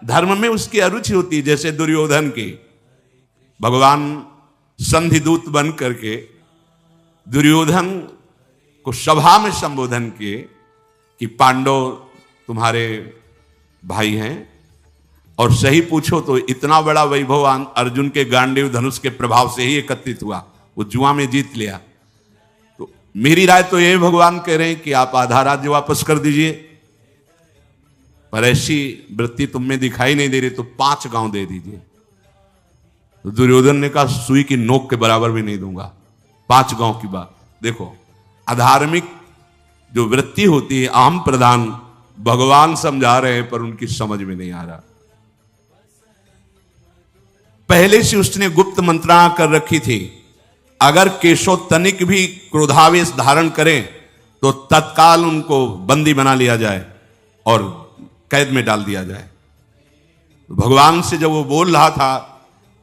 धर्म में उसकी अरुचि होती है। जैसे दुर्योधन की भगवान संधि दूत बन करके दुर्योधन को सभा में संबोधन किए कि पांडव तुम्हारे भाई हैं, और सही पूछो तो इतना बड़ा वैभव अर्जुन के गांडीव धनुष के प्रभाव से ही एकत्रित हुआ, वो जुआ में जीत लिया। तो मेरी राय तो ये भगवान कह रहे हैं कि आप आधा राज्य वापस कर दीजिए, पर ऐसी वृत्ति तुम में दिखाई नहीं दे रही तो 5 गांव दे दीजिए। तो दुर्योधन ने कहा सुई की नोक के बराबर भी नहीं दूंगा, 5 गांव की बात। देखो अधार्मिक जो वृत्ति होती है अहम प्रधान, भगवान समझा रहे हैं पर उनकी समझ में नहीं आ रहा। पहले से उसने गुप्त मंत्रणा कर रखी थी, अगर केशव तनिक भी क्रोधावेश धारण करें तो तत्काल उनको बंदी बना लिया जाए और कैद में डाल दिया जाए। भगवान से जब वो बोल रहा था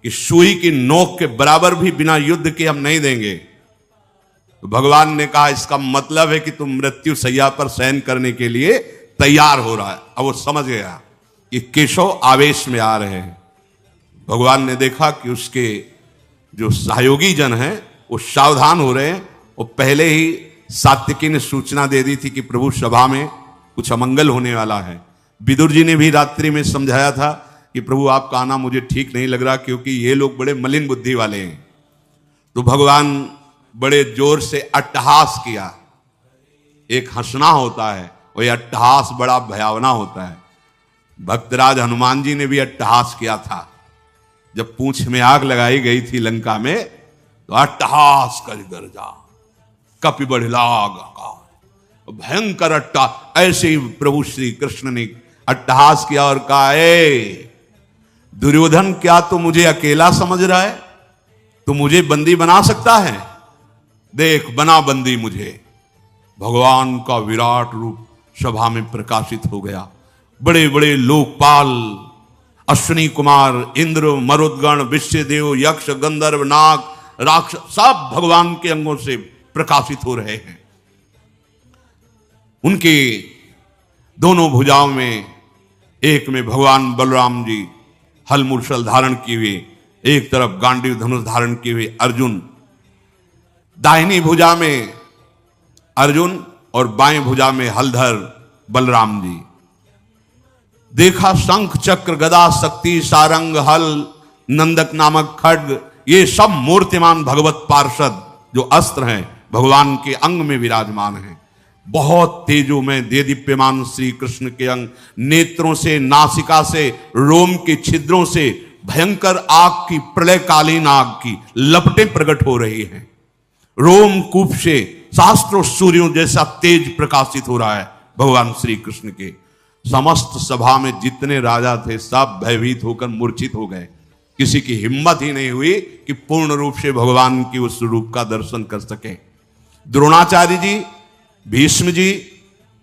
कि सुई की नोक के बराबर भी बिना युद्ध के हम नहीं देंगे, तो भगवान ने कहा इसका मतलब है कि तुम मृत्यु सैया पर शयन करने के लिए तैयार हो रहा है। अब वो समझ गया कि केशव आवेश में आ रहे हैं। भगवान ने देखा कि उसके जो सहयोगी जन हैं वो सावधान हो रहे हैं। वो पहले ही सात्विकी ने सूचना दे दी थी कि प्रभु सभा में कुछ अमंगल होने वाला है। विदुर जी ने भी रात्रि में समझाया था कि प्रभु आपका आना मुझे ठीक नहीं लग रहा, क्योंकि ये लोग बड़े मलिन बुद्धि वाले हैं। तो भगवान बड़े जोर से अट्टहास किया। एक हंसना होता है और ये अट्टहास बड़ा भयावना होता है। भक्तराज हनुमान जी ने भी अट्टहास किया था। जब पूंछ में आग लगाई गई थी लंका में, तो अट्टहास कर गर्जा कपि बढ़िलाग, भयंकर अट्टा। ऐसे ही प्रभु श्री कृष्ण ने अट्टहास किया और कहा, ए दुर्योधन, क्या तू मुझे अकेला समझ रहा है? तू मुझे बंदी बना सकता है? देख बना बंदी मुझे। भगवान का विराट रूप सभा में प्रकाशित हो गया। बड़े बड़े लोकपाल, अश्विनी कुमार, इंद्र, मरुदगण, विश्वदेव, यक्ष, गंधर्व, नाग, राक्षस सब भगवान के अंगों से प्रकाशित हो रहे हैं। उनके दोनों भुजाओं में, एक में भगवान बलराम जी हल मूर्छल धारण किए हुए, एक तरफ गांडीव धनुष धारण किए हुए अर्जुन, दाहिनी भुजा में अर्जुन और बाएं भुजा में हलधर बलराम जी। देखा शंख चक्र गदा शक्ति सारंग हल नंदक नामक खड्ग, ये सब मूर्तिमान भगवत पार्षद जो अस्त्र हैं भगवान के अंग में विराजमान हैं। बहुत तेजो में दे दीप्यमान श्री कृष्ण के अंग, नेत्रों से, नासिका से, रोम के छिद्रों से भयंकर आग की, प्रलयकालीन आग की लपटें प्रकट हो रही हैं। रोम कूप से शास्त्रों सूर्यों जैसा तेज प्रकाशित हो रहा है भगवान श्री कृष्ण के। समस्त सभा में जितने राजा थे सब भयभीत होकर मूर्छित हो गए। किसी की हिम्मत ही नहीं हुई कि पूर्ण रूप से भगवान की उस रूप का दर्शन कर सके। द्रोणाचार्य जी, भीष्म जी,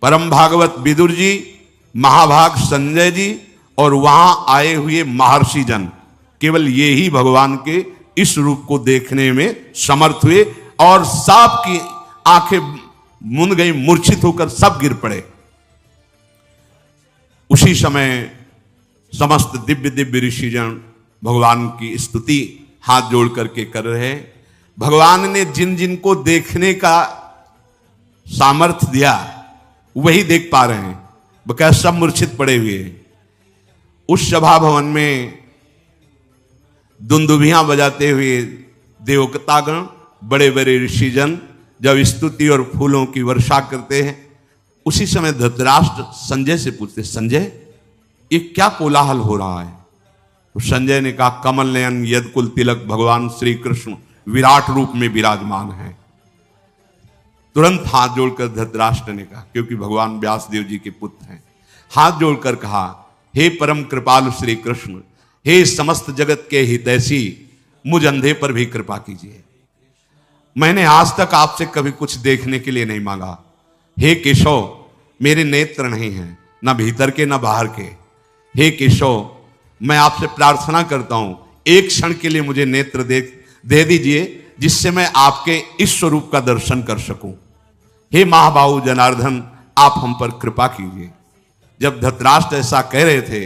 परम भागवत विदुर जी, महाभाग संजय जी और वहां आए हुए महर्षि जन, केवल ये ही भगवान के इस रूप को देखने में समर्थ हुए और सब की आंखें मुंद गई, मूर्छित होकर सब गिर पड़े। उसी समय समस्त दिव्य दिव्य ऋषिजन भगवान की स्तुति हाथ जोड़ करके कर रहे हैं। भगवान ने जिन जिन को देखने का सामर्थ्य दिया वही देख पा रहे हैं, बकाया सब मूर्छित पड़े हुए हैं। उस सभा भवन में दुंदुभियां बजाते हुए देवतागण, बड़े बड़े ऋषिजन जब स्तुति और फूलों की वर्षा करते हैं, उसी समय धृतराष्ट्र संजय से पूछते, संजय ये क्या कोलाहल हो रहा है? तो संजय ने कहा, कमल नयन यदकुल तिलक भगवान श्री कृष्ण विराट रूप में विराजमान है। तुरंत हाथ जोड़कर धृतराष्ट्र ने कहा, क्योंकि भगवान व्यासदेव जी के पुत्र हैं, हाथ जोड़कर कहा, हे परम कृपालु श्री कृष्ण, हे समस्त जगत के हितैषी, मुझ अंधे पर भी कृपा कीजिए। मैंने आज तक आपसे कभी कुछ देखने के लिए नहीं मांगा। हे केशव, मेरे नेत्र नहीं हैं, न भीतर के न बाहर के। हे केशव, मैं आपसे प्रार्थना करता हूं, एक क्षण के लिए मुझे नेत्र दे दीजिए, जिससे मैं आपके इस स्वरूप का दर्शन कर सकूं। हे महाबाहु जनार्दन, आप हम पर कृपा कीजिए। जब धृतराष्ट्र ऐसा कह रहे थे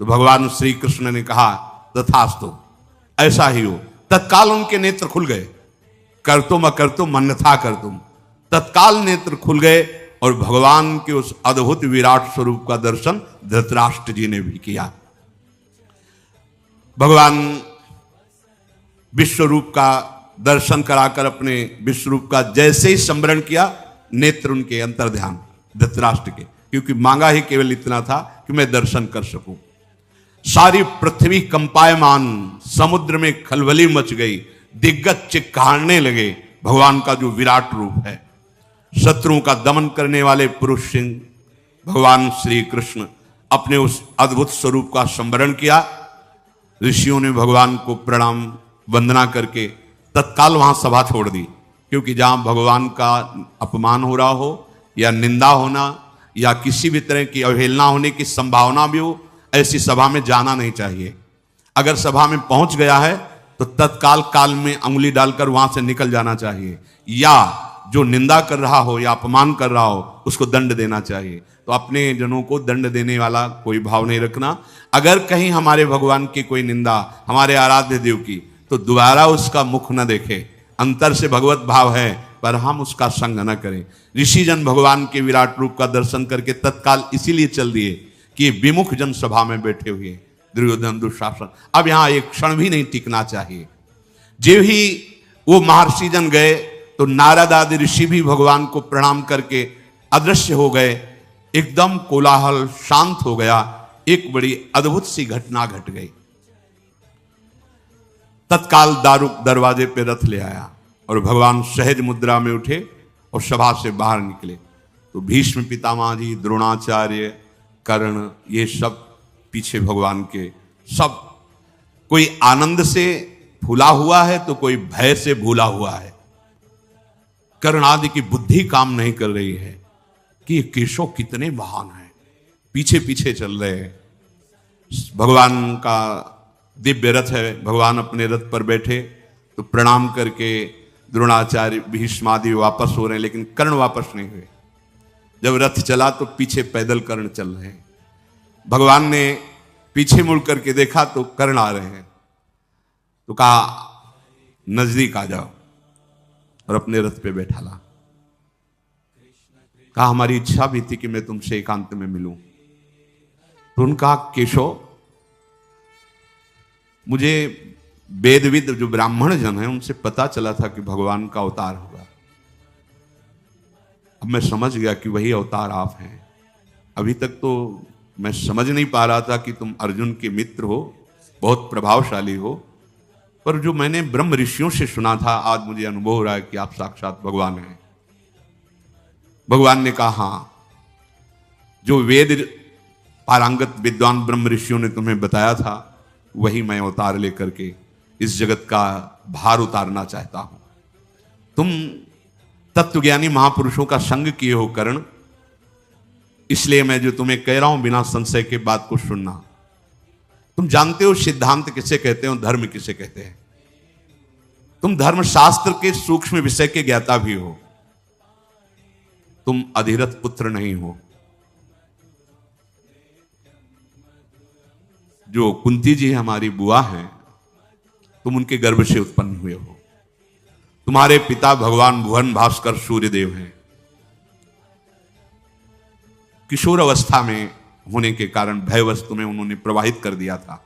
तो भगवान श्री कृष्ण ने कहा तथास्तु, ऐसा ही हो। तत्काल उनके नेत्र खुल गए। कर्तुम अकर्तुम अन्यथा कर्तुम, तत्काल नेत्र खुल गए और भगवान के उस अद्भुत विराट स्वरूप का दर्शन धृतराष्ट्र जी ने भी किया। भगवान विश्वरूप का दर्शन कराकर अपने विश्वरूप का जैसे ही स्मरण किया, नेत्र उनके अंतर ध्यान धृतराष्ट्र के, क्योंकि मांगा ही केवल इतना था कि मैं दर्शन कर सकूं। सारी पृथ्वी कंपायमान, समुद्र में खलबली मच गई, दिग्गज चिक्कारने लगे भगवान का जो विराट रूप है। शत्रुओं का दमन करने वाले पुरुष सिंह भगवान श्री कृष्ण अपने उस अद्भुत स्वरूप का स्मरण किया। ऋषियों ने भगवान को प्रणाम वंदना करके तत्काल वहां सभा छोड़ दी, क्योंकि जहां भगवान का अपमान हो रहा हो या निंदा होना या किसी भी तरह की अवहेलना होने की संभावना भी हो, ऐसी सभा में जाना नहीं चाहिए। अगर सभा में पहुंच गया है तो तत्काल काल में अंगुली डालकर वहां से निकल जाना चाहिए, या जो निंदा कर रहा हो या अपमान कर रहा हो उसको दंड देना चाहिए। तो अपने जनों को दंड देने वाला कोई भाव नहीं रखना। अगर कहीं हमारे भगवान की कोई निंदा, हमारे आराध्य देव की, तो दोबारा उसका मुख न देखे। अंतर से भगवत भाव है, पर हम उसका संग न करें। ऋषिजन भगवान के विराट रूप का दर्शन करके तत्काल इसीलिए चल दिए कि विमुख जन सभा में बैठे हुए दुर्योधन दुशासन, अब यहां एक क्षण भी नहीं टिकना चाहिए। जो ही वो महर्षि जन गए तो नारद आदि ऋषि भी भगवान को प्रणाम करके अदृश्य हो गए। एकदम कोलाहल शांत हो गया। एक बड़ी अद्भुत सी घटना घट गई। तत्काल दारुक दरवाजे पे रथ ले आया और भगवान सहज मुद्रा में उठे और सभा से बाहर निकले। तो भीष्म पितामह जी, द्रोणाचार्य, कर्ण, ये सब पीछे भगवान के, सब कोई आनंद से फूला हुआ है तो कोई भय से भूला हुआ है। कर्ण आदि की बुद्धि काम नहीं कर रही है कि ये केशव कितने महान हैं, पीछे पीछे चल रहे हैं। भगवान का दिव्य रथ है, भगवान अपने रथ पर बैठे तो प्रणाम करके द्रोणाचार्य, भीष्म आदि वापस हो रहे हैं, लेकिन कर्ण वापस नहीं हुए। जब रथ चला तो पीछे पैदल कर्ण चल रहे हैं। भगवान ने पीछे मुड़ करके देखा तो कर्ण आ रहे हैं, तो कहा नजदीक आ जाओ और अपने रथ पे बैठा ला। कहा हमारी इच्छा भी थी कि मैं तुमसे एकांत में मिलूं। तो उनका केशव, मुझे वेदविद जो ब्राह्मण जन है उनसे पता चला था कि भगवान का अवतार होगा। अब मैं समझ गया कि वही अवतार आप हैं। अभी तक तो मैं समझ नहीं पा रहा था कि तुम अर्जुन के मित्र हो, बहुत प्रभावशाली हो, पर जो मैंने ब्रह्म ऋषियों से सुना था आज मुझे अनुभव हो रहा है कि आप साक्षात भगवान हैं। भगवान ने कहा हाँ, जो वेद पारंगत विद्वान ब्रह्म ऋषियों ने तुम्हें बताया था वही मैं अवतार लेकर के इस जगत का भार उतारना चाहता हूं। तुम तत्वज्ञानी महापुरुषों का संग किए हो कर्ण, इसलिए मैं जो तुम्हें कह रहा हूं बिना संशय के बात को सुनना। तुम जानते हो सिद्धांत किसे कहते हो, धर्म किसे कहते हैं। तुम धर्मशास्त्र के सूक्ष्म विषय के ज्ञाता भी हो। तुम अधिरथ पुत्र नहीं हो। जो कुंती जी हमारी बुआ हैं, तुम उनके गर्भ से उत्पन्न हुए हो। तुम्हारे पिता भगवान भुवन भास्कर सूर्यदेव हैं। किशोर अवस्था में होने के कारण भयवश तुम्हें उन्होंने प्रवाहित कर दिया था।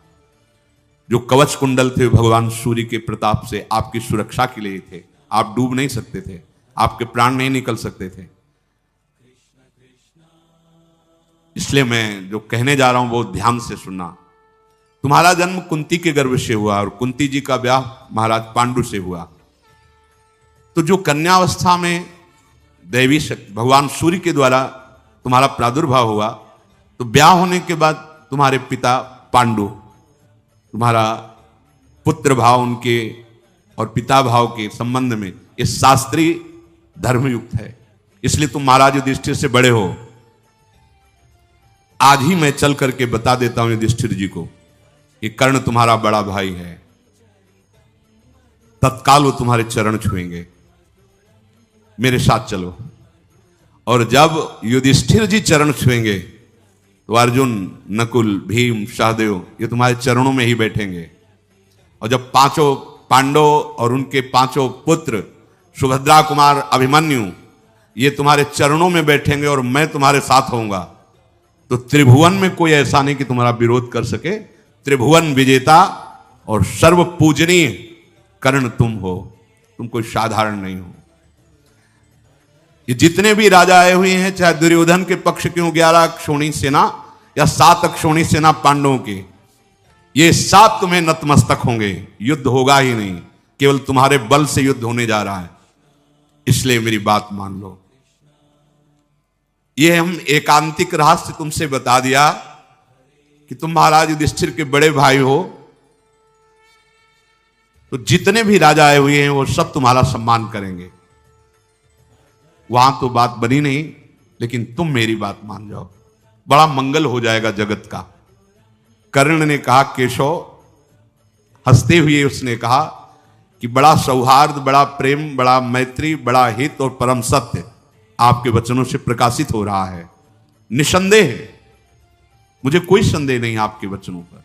जो कवच कुंडल थे भगवान सूर्य के प्रताप से आपकी सुरक्षा के लिए थे। आप डूब नहीं सकते थे, आपके प्राण नहीं निकल सकते थे। इसलिए मैं जो कहने जा रहा हूं बहुत ध्यान से सुनना। तुम्हारा जन्म कुंती के गर्भ से हुआ और कुंती जी का ब्याह महाराज पांडु से हुआ। तो जो कन्यावस्था में दैवी शक्ति भगवान सूर्य के द्वारा तुम्हारा प्रादुर्भाव हुआ, तो ब्याह होने के बाद तुम्हारे पिता पांडु, तुम्हारा पुत्र भाव उनके और पिता भाव के संबंध में ये शास्त्रीय धर्मयुक्त है। इसलिए तुम महाराज युधिष्ठिर से बड़े हो। आज ही मैं चल करके बता देता हूं युधिष्ठिर जी को कि कर्ण तुम्हारा बड़ा भाई है। तत्काल वो तुम्हारे चरण छुएंगे। मेरे साथ चलो। और जब युधिष्ठिर जी चरण छुएंगे तो अर्जुन, नकुल, भीम, सहदेव ये तुम्हारे चरणों में ही बैठेंगे। और जब पांचों पांडव और उनके पांचों पुत्र सुभद्रा कुमार, अभिमन्यु ये तुम्हारे चरणों में बैठेंगे और मैं तुम्हारे साथ होऊंगा, तो त्रिभुवन में कोई ऐसा नहीं कि तुम्हारा विरोध कर सके। त्रिभुवन विजेता और सर्व पूजनीय कर्ण तुम हो, तुम कोई साधारण नहीं हो। ये जितने भी राजा आए हुए हैं, चाहे दुर्योधन के पक्ष के हो 11 अक्षौणी सेना या 7 अक्षौणी सेना पांडवों की, ये सब तुम्हें नतमस्तक होंगे। युद्ध होगा ही नहीं, केवल तुम्हारे बल से युद्ध होने जा रहा है। इसलिए मेरी बात मान लो। ये हम एकांतिक रहस्य तुमसे बता दिया कि तुम महाराज युधिष्ठिर के बड़े भाई हो, तो जितने भी राजा आए हुए हैं वो सब तुम्हारा सम्मान करेंगे। वहां तो बात बनी नहीं, लेकिन तुम मेरी बात मान जाओ, बड़ा मंगल हो जाएगा जगत का। कर्ण ने कहा, केशव, हंसते हुए उसने कहा कि बड़ा सौहार्द, बड़ा प्रेम, बड़ा मैत्री, बड़ा हित और परम सत्य आपके वचनों से प्रकाशित हो रहा है। निसंदेह मुझे कोई संदेह नहीं आपके वचनों पर।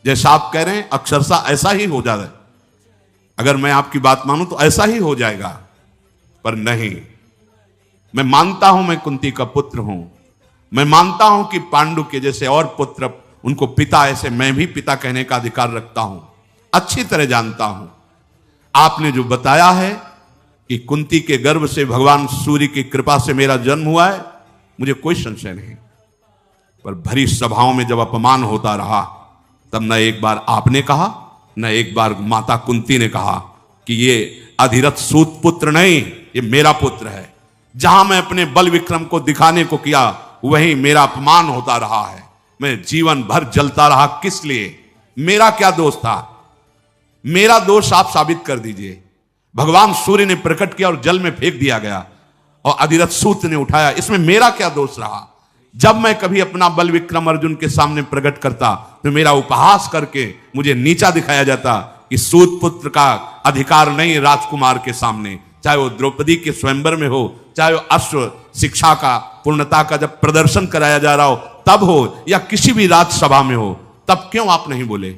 जैसा आप कह रहे हैं अक्षरशः ऐसा ही हो जाए। अगर मैं आपकी बात मानूं तो ऐसा ही हो जाएगा, पर नहीं। मैं मानता हूं मैं कुंती का पुत्र हूं, मैं मानता हूं कि पांडु के जैसे और पुत्र उनको पिता, ऐसे मैं भी पिता कहने का अधिकार रखता हूं। अच्छी तरह जानता हूं आपने जो बताया है कि कुंती के गर्भ से भगवान सूर्य की कृपा से मेरा जन्म हुआ है, मुझे कोई संशय नहीं। पर भरी सभाओं में जब अपमान होता रहा, तब न एक बार आपने कहा, न एक बार माता कुंती ने कहा कि ये अधिरथ सूत पुत्र नहीं, ये मेरा पुत्र है। जहां मैं अपने बल विक्रम को दिखाने को किया, वहीं मेरा अपमान होता रहा है। मैं जीवन भर जलता रहा। किस लिए? मेरा क्या दोष था? मेरा दोष आप साबित कर दीजिए। भगवान सूर्य ने प्रकट किया और जल में फेंक दिया गया और अधिरथ सूत ने उठाया, इसमें मेरा क्या दोष रहा? जब मैं कभी अपना बल विक्रम अर्जुन के सामने प्रकट करता तो मेरा उपहास करके मुझे नीचा दिखाया जाता कि सूत पुत्र का अधिकार नहीं राजकुमार के सामने, चाहे वो द्रौपदी के स्वयंवर में हो, चाहे वो अश्व शिक्षा का, पूर्णता का जब प्रदर्शन कराया जा रहा हो तब हो, या किसी भी राजसभा में हो, तब क्यों आप नहीं बोले?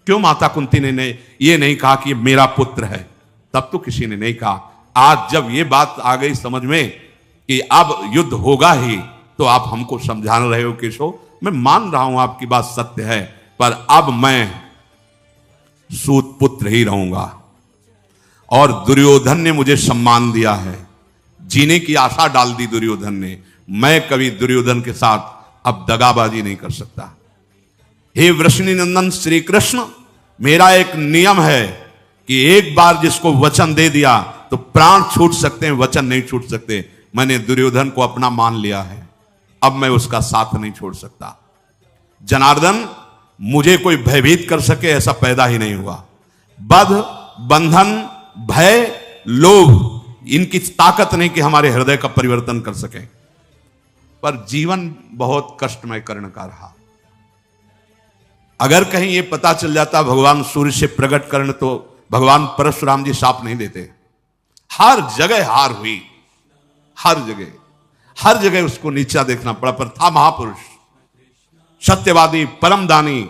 क्यों माता कुंती ने ये नहीं कहा कि ये मेरा पुत्र है? तब तो किसी ने नहीं कहा। आज जब ये बात आ गई समझ में कि अब युद्ध होगा ही, तो आप हमको समझा रहे हो केशव। मैं मान रहा हूं आपकी बात सत्य है, पर अब मैं सूत पुत्र ही रहूंगा। और दुर्योधन ने मुझे सम्मान दिया है, जीने की आशा डाल दी दुर्योधन ने। मैं कभी दुर्योधन के साथ अब दगाबाजी नहीं कर सकता। हे वृषणी नंदन श्री कृष्ण, मेरा एक नियम है कि एक बार जिसको वचन दे दिया तो प्राण छूट सकते हैं, वचन नहीं छूट सकते। मैंने दुर्योधन को अपना मान लिया है, अब मैं उसका साथ नहीं छोड़ सकता। जनार्दन, मुझे कोई भयभीत कर सके ऐसा पैदा ही नहीं हुआ। बध, बंधन, भय, लोभ, इनकी ताकत नहीं कि हमारे हृदय का परिवर्तन कर सके। पर जीवन बहुत कष्टमय कर्ण का रहा। अगर कहीं यह पता चल जाता भगवान सूर्य से प्रकट कर्ण, तो भगवान परशुराम जी शाप नहीं देते। हर जगह हार हुई, हर जगह उसको नीचा देखना पड़ा। पर था महापुरुष, सत्यवादी, परमदानी,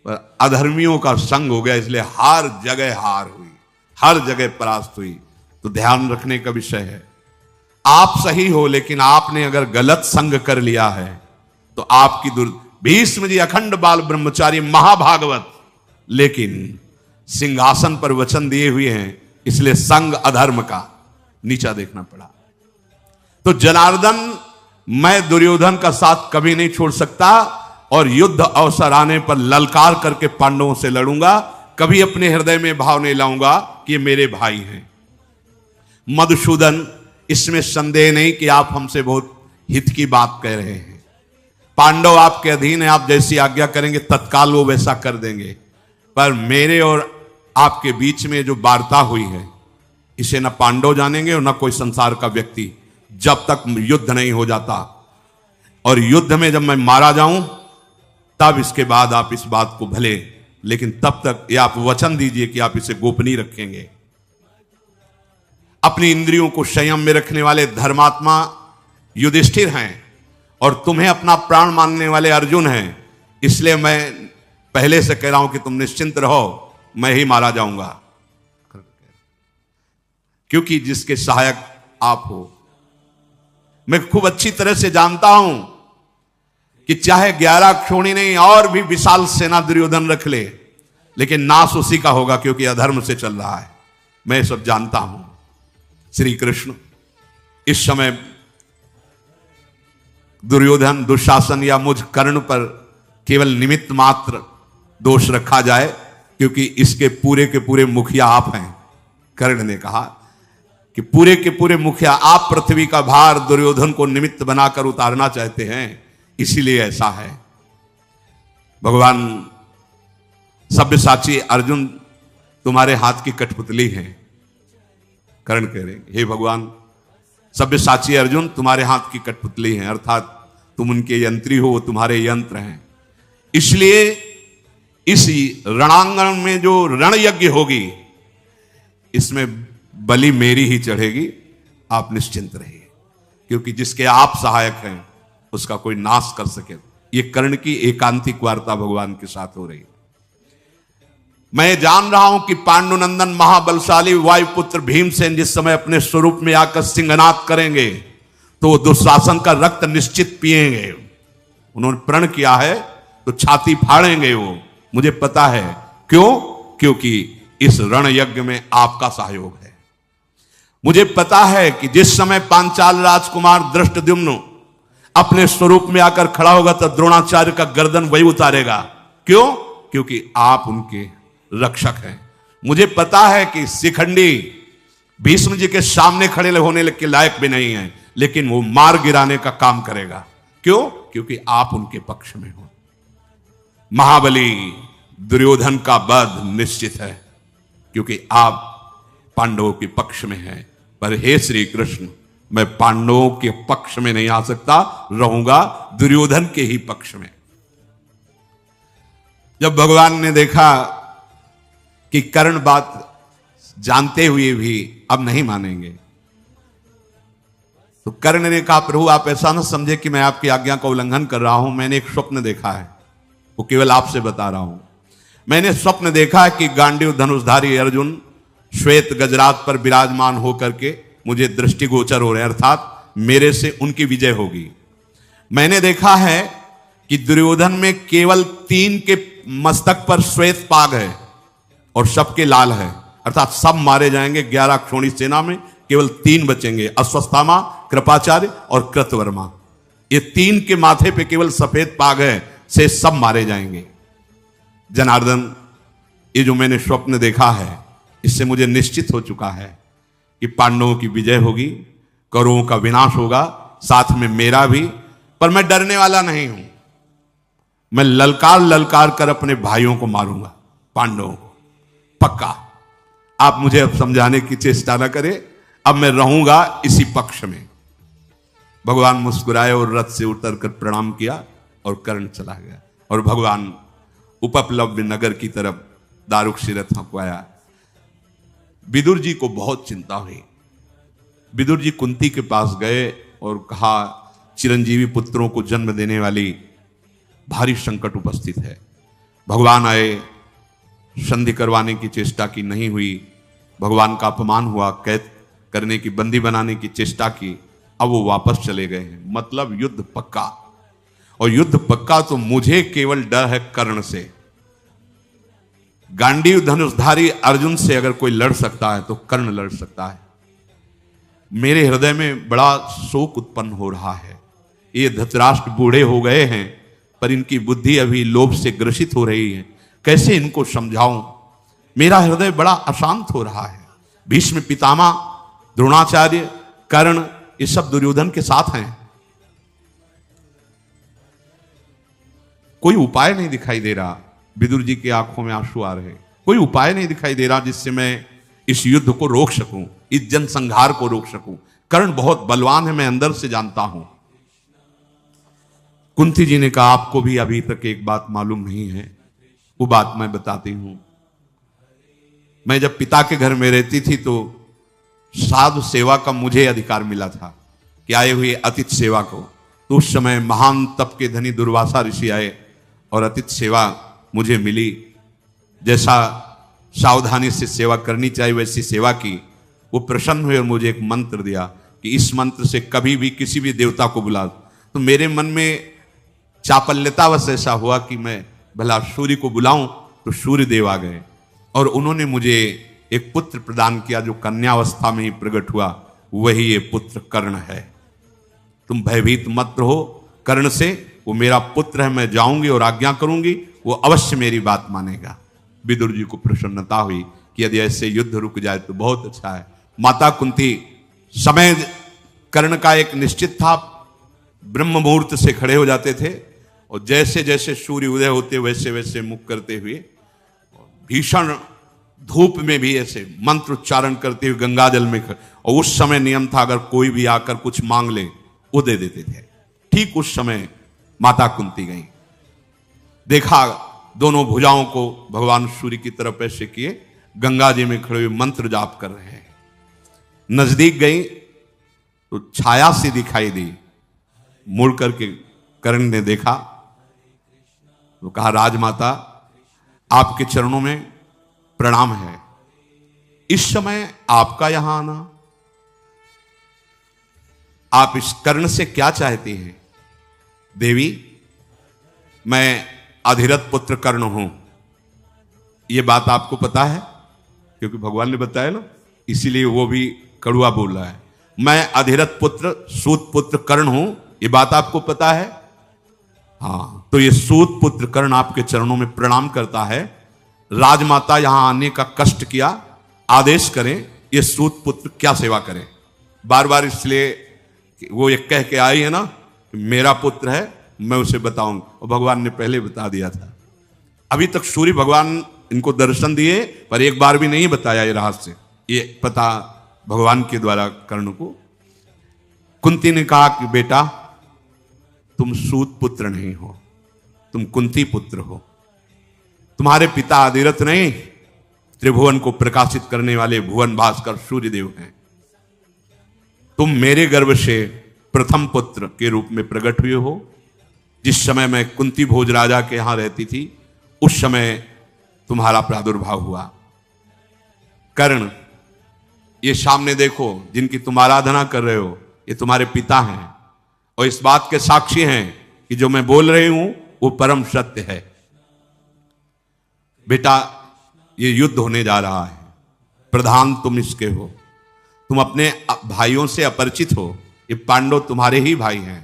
पर अधर्मियों का संग हो गया, इसलिए हर जगह हार हुई, हर जगह परास्त हुई। तो ध्यान रखने का विषय है, आप सही हो, लेकिन आपने अगर गलत संग कर लिया है तो आपकी भीष्म जी अखंड बाल ब्रह्मचारी महाभागवत, लेकिन सिंहासन पर वचन दिए हुए हैं, इसलिए संग अधर्म का नीचा देखना पड़ा। तो जनार्दन, मैं दुर्योधन का साथ कभी नहीं छोड़ सकता और युद्ध अवसर आने पर ललकार करके पांडवों से लड़ूंगा। कभी अपने हृदय में भाव नहीं लाऊंगा कि ये मेरे भाई हैं। मधुसूदन, इसमें संदेह नहीं कि आप हमसे बहुत हित की बात कह रहे हैं। पांडव आपके अधीन है, आप जैसी आज्ञा करेंगे तत्काल वो वैसा कर देंगे। पर मेरे और आपके बीच में जो वार्ता हुई है, इसे न पांडव जानेंगे और न कोई संसार का व्यक्ति, जब तक युद्ध नहीं हो जाता। और युद्ध में जब मैं मारा जाऊं, तब इसके बाद आप इस बात को भले, लेकिन तब तक ये आप वचन दीजिए कि आप इसे गोपनीय रखेंगे। अपनी इंद्रियों को संयम में रखने वाले धर्मात्मा युधिष्ठिर हैं, और तुम्हें अपना प्राण मानने वाले अर्जुन हैं, इसलिए मैं पहले से कह रहा हूं कि तुम निश्चिंत रहो, मैं ही मारा जाऊंगा, क्योंकि जिसके सहायक आप हो। मैं खूब अच्छी तरह से जानता हूं कि चाहे 11 क्षोणी नहीं और भी विशाल सेना दुर्योधन रख ले, लेकिन नाश उसी का होगा, क्योंकि अधर्म से चल रहा है। मैं सब जानता हूं। श्री कृष्ण इस समय दुर्योधन, दुशासन या मुझ कर्ण पर केवल निमित्त मात्र दोष रखा जाए, क्योंकि इसके पूरे के पूरे मुखिया आप हैं। कर्ण ने कहा कि पूरे के पूरे मुखिया आप पृथ्वी का भार दुर्योधन को निमित्त बनाकर उतारना चाहते हैं, इसीलिए ऐसा है। भगवान सब्यसाची अर्जुन तुम्हारे हाथ की कठपुतली है। कर्ण कह रहे, हे भगवान, सब्यसाची अर्जुन तुम्हारे हाथ की कठपुतली है, अर्थात तुम उनके यंत्री हो, वो तुम्हारे यंत्र हैं। इसलिए इस रणांगण में जो रण यज्ञ होगी, इसमें बलि मेरी ही चढ़ेगी, आप निश्चिंत रहिए, क्योंकि जिसके आप सहायक हैं उसका कोई नाश कर सके। ये कर्ण की एकांतिक वार्ता भगवान के साथ हो रही है। मैं जान रहा हूं कि पांडुनंदन महाबलशाली वायुपुत्र भीमसेन जिस समय अपने स्वरूप में आकर सिंहनाद करेंगे, तो वो दुशासन का रक्त निश्चित पिएंगे। उन्होंने प्रण किया है तो छाती फाड़ेंगे वो, मुझे पता है। क्यों? क्योंकि इस रण यज्ञ में आपका सहयोग है। मुझे पता है कि जिस समय पांचाल राजकुमार धृष्टद्युम्न अपने स्वरूप में आकर खड़ा होगा, तो द्रोणाचार्य का गर्दन वही उतारेगा। क्यों? क्योंकि आप उनके रक्षक हैं। मुझे पता है कि शिखंडी भीष्म जी के सामने खड़े होने के लायक भी नहीं है, लेकिन वो मार गिराने का काम करेगा। क्यों? क्योंकि आप उनके पक्ष में हो। महाबली दुर्योधन का वध निश्चित है, क्योंकि आप पांडवों के पक्ष में हैं। पर हे श्री कृष्ण, मैं पांडवों के पक्ष में नहीं आ सकता, रहूंगा दुर्योधन के ही पक्ष में। जब भगवान ने देखा कि कर्ण बात जानते हुए भी अब नहीं मानेंगे, तो कर्ण ने कहा, प्रभु आप ऐसा ना समझे कि मैं आपकी आज्ञा का उल्लंघन कर रहा हूं। मैंने एक स्वप्न देखा है, वो केवल आपसे बता रहा हूं। मैंने स्वप्न देखा है कि गांडीव धनुषधारी अर्जुन श्वेत गजरात पर विराजमान होकर के मुझे दृष्टिगोचर हो रहे हैं, अर्थात मेरे से उनकी विजय होगी। मैंने देखा है कि दुर्योधन में केवल 3 के मस्तक पर श्वेत पाग है और सबके लाल है, अर्थात सब मारे जाएंगे। 11 क्षोणी सेना में केवल 3 बचेंगे, अश्वत्थामा, कृपाचार्य और कृतवर्मा। ये 3 के माथे पे केवल सफेद पाग है, से सब मारे जाएंगे। जनार्दन, ये जो मैंने स्वप्न देखा है, इससे मुझे निश्चित हो चुका है कि पांडवों की विजय होगी, कौरवों का विनाश होगा, साथ में मेरा भी। पर मैं डरने वाला नहीं हूं। मैं ललकार ललकार कर अपने भाइयों को मारूंगा, पांडवों को, पक्का। आप मुझे अब समझाने की चेष्टा न करें, अब मैं रहूंगा इसी पक्ष में। भगवान मुस्कुराए और रथ से उतरकर प्रणाम किया और कर्ण चला गया। और भगवान उपप्लव्य नगर की तरफ दारुक्षी रथों को आया। विदुर जी को बहुत चिंता हुई। विदुर जी कुंती के पास गए और कहा, चिरंजीवी पुत्रों को जन्म देने वाली भारी संकट उपस्थित है। भगवान आए, संधि करवाने की चेष्टा की, नहीं हुई। भगवान का अपमान हुआ, कैद करने की, बंदी बनाने की चेष्टा की, अब वो वापस चले गए हैं। मतलब युद्ध पक्का। और युद्ध पक्का तो मुझे केवल डर है कर्ण से। गांडीव धनुषधारी अर्जुन से अगर कोई लड़ सकता है तो कर्ण लड़ सकता है। मेरे हृदय में बड़ा शोक उत्पन्न हो रहा है। ये धृतराष्ट्र बूढ़े हो गए हैं, पर इनकी बुद्धि अभी लोभ से ग्रसित हो रही है। कैसे इनको समझाऊं? मेरा हृदय बड़ा अशांत हो रहा है। भीष्म पितामह, द्रोणाचार्य, कर्ण, ये सब दुर्योधन के साथ हैं। कोई उपाय नहीं दिखाई दे रहा। विदुर जी की आंखों में आंसू आ रहे। कोई उपाय नहीं दिखाई दे रहा जिससे मैं इस युद्ध को रोक सकूं, इस जनसंहार को रोक सकूं। कर्ण बहुत बलवान है, मैं अंदर से जानता हूं। कुंती जी ने कहा, आपको भी अभी तक एक बात मालूम नहीं है, वो बात मैं बताती हूं। मैं जब पिता के घर में रहती थी तो साधु सेवा का मुझे अधिकार मिला था कि आए हुए अतिथि सेवा को। तो उस समय महान तप के धनी दुर्वासा ऋषि आए और अतिथि सेवा मुझे मिली। जैसा सावधानी से सेवा करनी चाहिए वैसी सेवा की। वो प्रसन्न हुए और मुझे एक मंत्र दिया कि इस मंत्र से कभी भी किसी भी देवता को बुला। तो मेरे मन में चापल्यतावश ऐसा हुआ कि मैं भला सूर्य को बुलाऊं, तो सूर्य देव आ गए और उन्होंने मुझे एक पुत्र प्रदान किया जो कन्यावस्था में ही प्रकट हुआ। वही ये पुत्र कर्ण है। तुम भयभीत मत रहो कर्ण से, वो मेरा पुत्र है। मैं जाऊंगी और आज्ञा करूंगी, वो अवश्य मेरी बात मानेगा। विदुर जी को प्रसन्नता हुई कि यदि ऐसे युद्ध रुक जाए तो बहुत अच्छा है। माता कुंती समय कर्ण का एक निश्चित था, ब्रह्म मुहूर्त से खड़े हो जाते थे और जैसे जैसे सूर्य उदय होते वैसे वैसे मुख करते हुए भीषण धूप में भी ऐसे मंत्र उच्चारण करते हुए गंगा जल में और उस समय नियम था अगर कोई भी आकर कुछ मांग ले वो दे देते थे। ठीक उस समय माता कुंती गई, देखा दोनों भुजाओं को भगवान सूर्य की तरफ ऐसे किए, गंगा जी में खड़े हुए मंत्र जाप कर रहे हैं। नजदीक गई तो छाया सी दिखाई दी। मुड़ करके कर्ण ने देखा तो कहा, राजमाता आपके चरणों में प्रणाम है। इस समय आपका यहां आना, आप इस कर्ण से क्या चाहती हैं? देवी, मैं अधिरथ पुत्र कर्ण हूं। यह बात आपको पता है? क्योंकि भगवान ने बताया ना, इसीलिए वो भी कड़ुआ बोल रहा है। मैं अधिरथ पुत्र सूत पुत्र कर्ण हूं, यह बात आपको पता है? हाँ, तो ये सूत पुत्र कर्ण आपके चरणों में प्रणाम करता है। राजमाता यहां आने का कष्ट किया, आदेश करें ये सूत पुत्र क्या सेवा करें। बार बार इसलिए वो ये कह के आई है ना कि मेरा पुत्र है, मैं उसे बताऊंगा, और भगवान ने पहले बता दिया था। अभी तक सूर्य भगवान इनको दर्शन दिए पर एक बार भी नहीं बताया ये रहस्य, ये पता भगवान के द्वारा कर्ण को। कुंती ने कहा कि बेटा तुम सूत पुत्र नहीं हो, तुम कुंती पुत्र हो। तुम्हारे पिता अधिरथ नहीं, त्रिभुवन को प्रकाशित करने वाले भुवन भास्कर सूर्यदेव हैं। तुम मेरे गर्भ से प्रथम पुत्र के रूप में प्रकट हुए हो। जिस समय मैं कुंती भोज राजा के यहां रहती थी उस समय तुम्हारा प्रादुर्भाव हुआ। कर्ण, ये सामने देखो, जिनकी तुम आराधना कर रहे हो ये तुम्हारे पिता हैं और इस बात के साक्षी हैं कि जो मैं बोल रही हूं वो परम सत्य है। बेटा, ये युद्ध होने जा रहा है, प्रधान तुम इसके हो, तुम अपने भाइयों से अपरिचित हो। ये पांडव तुम्हारे ही भाई हैं।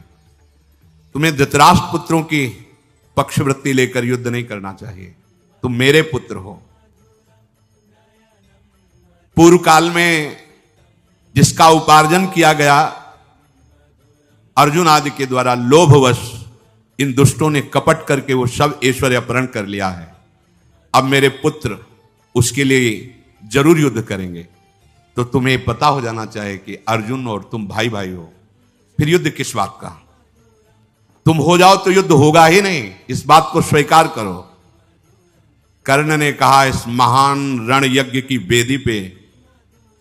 तुम्हें धृतराष्ट्र पुत्रों की पक्षवृत्ति लेकर युद्ध नहीं करना चाहिए। तुम मेरे पुत्र हो। पूर्व काल में जिसका उपार्जन किया गया अर्जुन आदि के द्वारा लोभवश इन दुष्टों ने कपट करके वो सब ऐश्वर्य अपहरण कर लिया है। अब मेरे पुत्र उसके लिए जरूर युद्ध करेंगे। तो तुम्हें पता हो जाना चाहिए कि अर्जुन और तुम भाई भाई हो, फिर युद्ध किस बात का? तुम हो जाओ तो युद्ध होगा ही नहीं, इस बात को स्वीकार करो। कर्ण ने कहा, इस महान रण यज्ञ की वेदी पे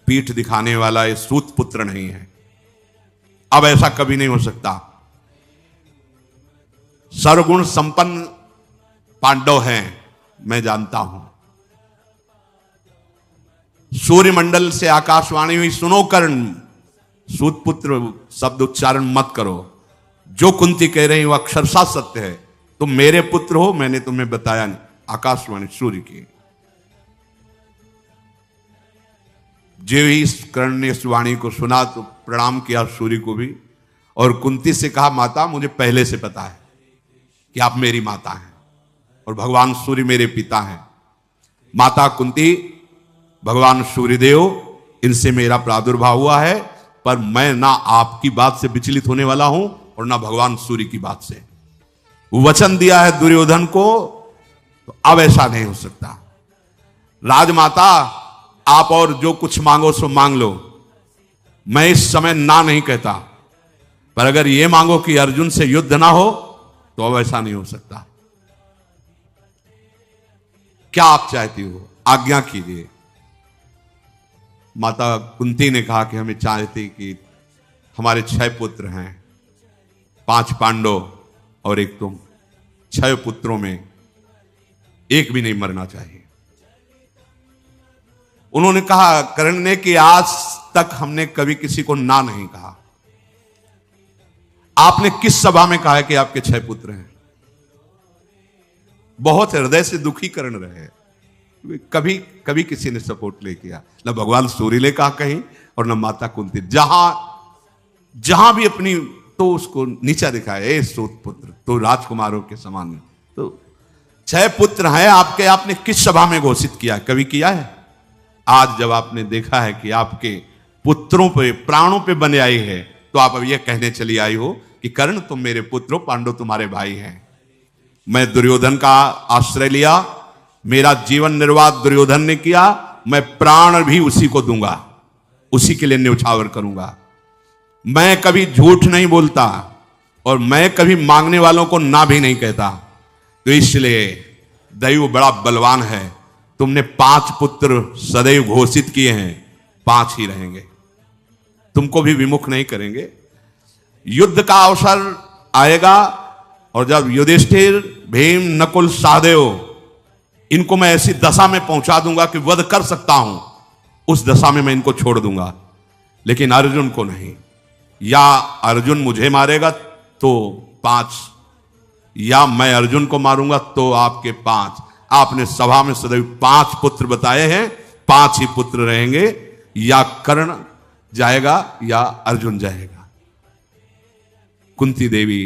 पीठ दिखाने वाला ये सूत पुत्र नहीं है। अब ऐसा कभी नहीं हो सकता। सर्वगुण संपन्न पांडव हैं, मैं जानता हूं। सूर्यमंडल से आकाशवाणी हुई, सुनो कर्ण, सूत पुत्र शब्द उच्चारण मत करो। जो कुंती कह रही वो अक्षरशः सत्य है। तुम मेरे पुत्र हो, मैंने तुम्हें बताया नहीं। आकाशवाणी सूर्य की। जो ही इस कर्ण ने इस वाणी को सुना तो प्रणाम किया सूर्य को भी और कुंती से कहा, माता मुझे पहले से पता है कि आप मेरी माता हैं और भगवान सूर्य मेरे पिता हैं। माता कुंती, भगवान सूर्यदेव इनसे मेरा प्रादुर्भाव हुआ है, पर मैं ना आपकी बात से विचलित होने वाला हूं और ना भगवान सूर्य की बात से। वचन दिया है दुर्योधन को, तो अब ऐसा नहीं हो सकता। राजमाता, आप और जो कुछ मांगो सो मांग लो, मैं इस समय ना नहीं कहता, पर अगर यह मांगो कि अर्जुन से युद्ध ना हो तो अब ऐसा नहीं हो सकता। क्या आप चाहती हो, आज्ञा कीजिए। माता कुंती ने कहा कि हमें चाहती कि हमारे 6 पुत्र हैं, 5 पांडव और एक तुम, 6 पुत्रों में एक भी नहीं मरना चाहिए। उन्होंने कहा, कर्ण ने, कि आज तक हमने कभी किसी को ना नहीं कहा। आपने किस सभा में कहा है कि आपके 6 पुत्र हैं? बहुत हृदय से दुखी कर्ण रहे। कभी कभी किसी ने सपोर्ट नहीं किया, ना भगवान सूर्य ने कहा कहीं और ना माता कुंती। जहां भी अपनी तो उसको नीचा दिखाया, ए सूत पुत्र, तो राजकुमारों के समान। तो 6 पुत्र हैं आपके, आपने किस सभा में घोषित किया? कभी किया है? आज जब आपने देखा है कि आपके पुत्रों पे, प्राणों पे बने आई है, तो आप अब यह कहने चली आई हो कि कर्ण तुम मेरे पुत्र हो, पांडव तुम्हारे भाई हैं। मैं दुर्योधन का आश्रय लिया, मेरा जीवन निर्वाह दुर्योधन ने किया, मैं प्राण भी उसी को दूंगा, उसी के लिए न्यौछावर करूंगा। मैं कभी झूठ नहीं बोलता और मैं कभी मांगने वालों को ना भी नहीं कहता। तो इसलिए दैव बड़ा बलवान है, तुमने 5 पुत्र सदैव घोषित किए हैं, 5 ही रहेंगे, तुमको भी विमुख नहीं करेंगे। युद्ध का अवसर आएगा और जब युधिष्ठिर, भीम, नकुल, सहदेव, इनको मैं ऐसी दशा में पहुंचा दूंगा कि वध कर सकता हूं, उस दशा में मैं इनको छोड़ दूंगा, लेकिन अर्जुन को नहीं। या अर्जुन मुझे मारेगा तो 5, या मैं अर्जुन को मारूंगा तो आपके 5। आपने सभा में सदैव 5 पुत्र बताए हैं, 5 ही पुत्र रहेंगे, या कर्ण जाएगा या अर्जुन जाएगा। कुंती देवी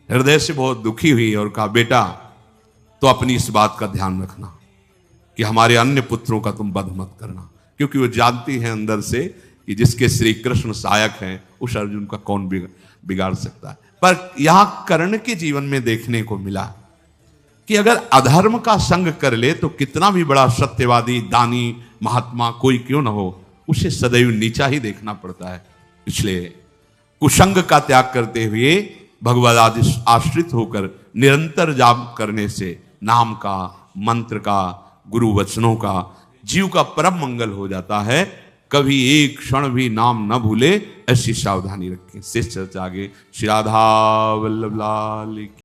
हृदय से बहुत दुखी हुई और कहा, बेटा तो अपनी इस बात का ध्यान रखना कि हमारे अन्य पुत्रों का तुम वध मत करना, क्योंकि वो जानती हैं अंदर से कि जिसके श्री कृष्ण सहायक हैं, उस अर्जुन का कौन बिगाड़ सकता है। पर यहां कर्ण के जीवन में देखने को मिला कि अगर अधर्म का संग कर ले तो कितना भी बड़ा सत्यवादी, दानी, महात्मा कोई क्यों ना हो, उसे सदैव नीचा ही देखना पड़ता है। इसलिए कुसंग का त्याग करते हुए भगवद आश्रित होकर निरंतर जाप करने से, नाम का, मंत्र का, गुरु वचनों का जीव का परम मंगल हो जाता है। कभी एक क्षण भी नाम न भूले, ऐसी सावधानी रखें। शेष चर्चा आगे। श्री राधा वल्लभ लाल की।